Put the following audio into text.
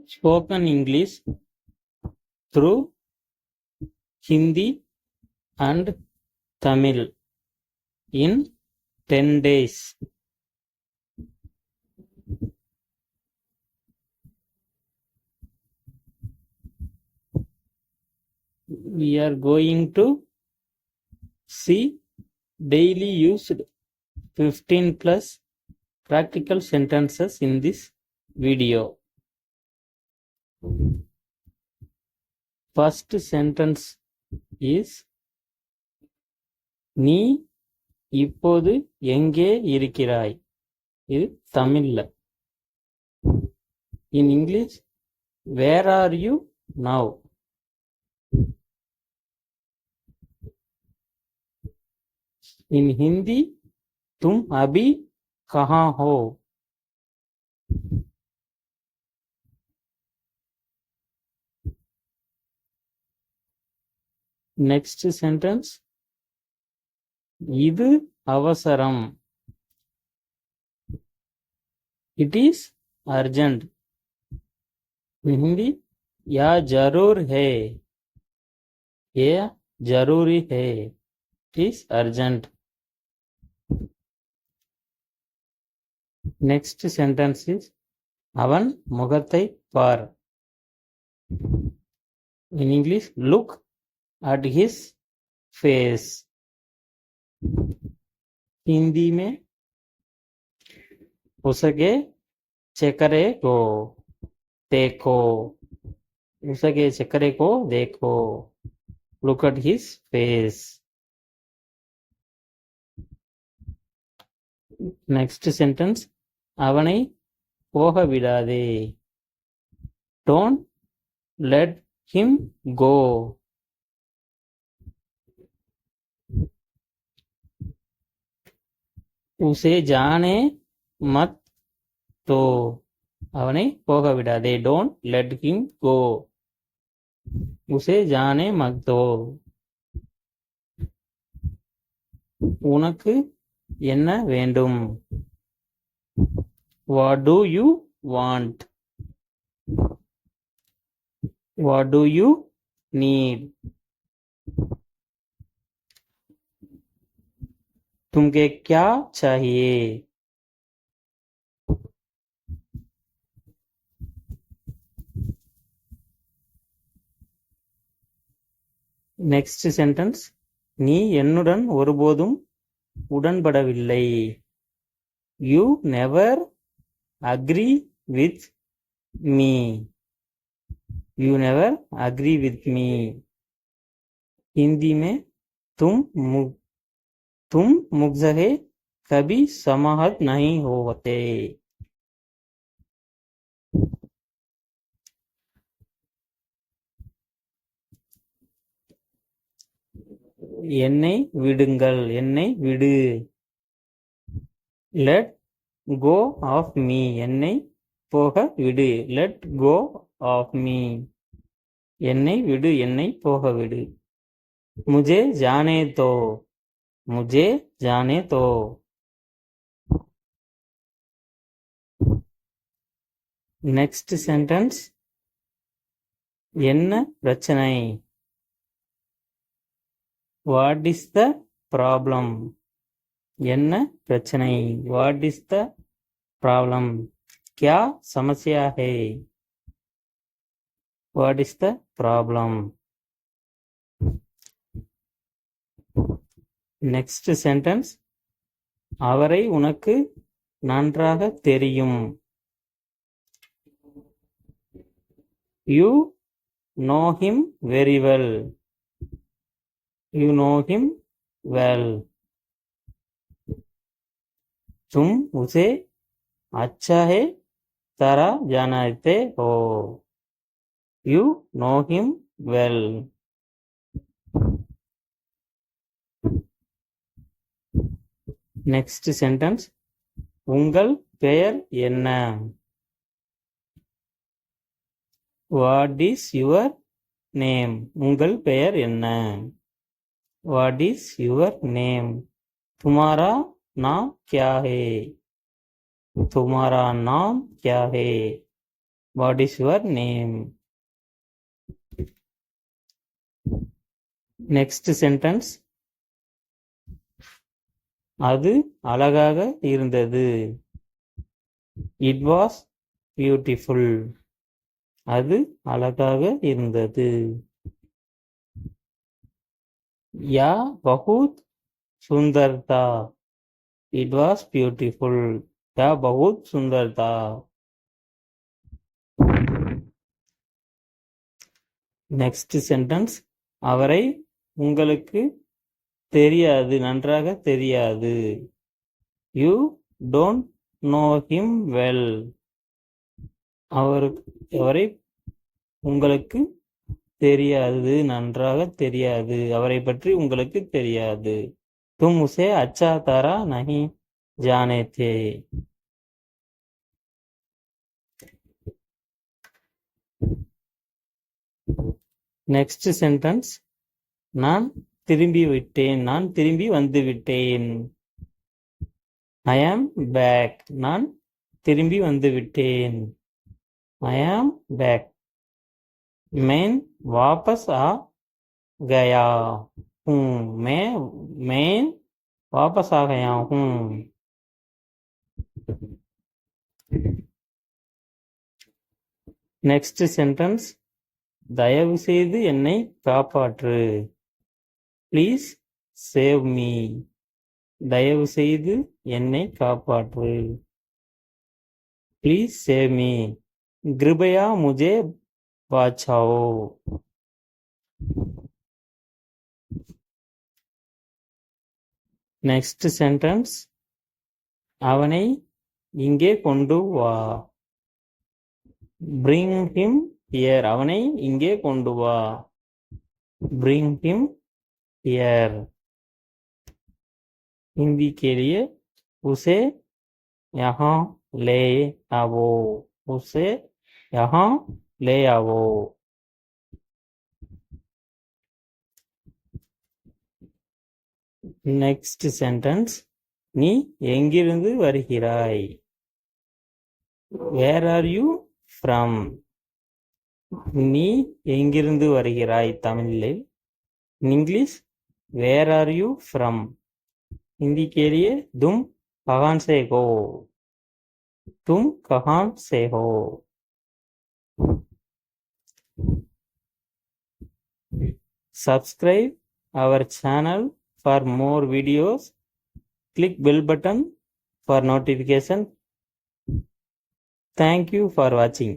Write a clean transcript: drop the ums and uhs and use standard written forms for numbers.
Spoken English through Hindi and Tamil in 10 days. We are going to see daily used 15 plus practical sentences in this video. First sentence is நீ இப்போது எங்கே இருக்கிறாய். இது தமிழ்ல. In English, where are you now? In Hindi, तुम अभी कहाँ हो. Next sentence, இது அவசரம். It is urgent. In Hindi, या जरूर है. ये जरूरी है. It is urgent. Next sentence is அவன் முகத்தை பார். In English, look at his face. Hindi में उसके चेहरे को देखो. उसके चेहरे को देखो. Look at his face. Next sentence, அவனை போக விடாதே. Don't let him go. उसे जाने मत दो. அவனை போக விடாதே. Don't let him go. उसे जाने मत दो. உனக்கு என்ன வேண்டும். What do you want? What do you need? तुमके क्या चाहिए. Next sentence, நீ என்னுடன் ஒருபோதும் உடன்படவில்லை. You never agree with me. You never agree with me. Hindi में तुम मुझसे कभी सहमत नहीं होते. என்னை விடுங்கள். என்னை விடு. Let go of me. என்னை போக விடு. Let go of me. என்னை விடு. என்னை போக விடு. मुझे जाने दो. मुझे जाने दो. Next sentence, என்ன பிரச்சனை. What is the problem? என்ன பிரச்சனை. What is the problem? क्या समस्या है. What is the problem? Next sentence, அவரை உனக்கு நன்றாக தெரியும். You know him very well. You know him well. तुम उसे अच्छा है तरह जानते हो. You know him well. Next sentence, உங்கள் பெயர் என்ன. What is your name? உங்கள் பெயர் என்ன. What is your name? तुम्हारा नाम क्या है? तुम्हारा नाम क्या है? What is your name? Next sentence. அது அழகாக இருந்தது. It was beautiful. அது அழகாக இருந்தது. யா பகுத் சுந்தர் தா. It was beautiful. யா பகுத் சுந்தர் தா. Next sentence. அவரை உங்களுக்கு தெரியாது, நன்றாக தெரியாது. You don't know him well. அவரை உங்களுக்கு தெரியாது, நன்றாக தெரியாது. அவரை பற்றி உங்களுக்கு தெரியாது. तुम उसे अच्छा तरह नहीं जाने थे. Next sentence. நான் திரும்பி விட்டேன், நான் திரும்பி வந்து விட்டேன். ஐ ஆம் பேக். நான் திரும்பி வந்து விட்டேன். ஐ ஆம் பேக். मैं वापस आ गया हूँ. मैं वापस आ गया हूँ. Next sentence. தயவு செய்து என்னை காப்பாற்று. Please save me. தயவு செய்து என்னை காப்பாற்று. Please save me. கிருபயா முझे बचाओ. Next sentence. அவனை இங்கே கொண்டு வா. Bring him here. அவனை இங்கே கொண்டு வா. Bring him here. हिंदी के लिए उसे यहाँ ले आवो. उसे यहाँ ले आवो. Next sentence. நீ எங்கிருந்து வருகிறாய்? Where are you from? நீ எங்கிருந்து வருகிறாய் தமிழில். English where are you from. Hindi के लिए तुम कहाँ से हो. तुम कहाँ से हो. Subscribe our channel for more videos. Click bell button for notification. Thank you for watching.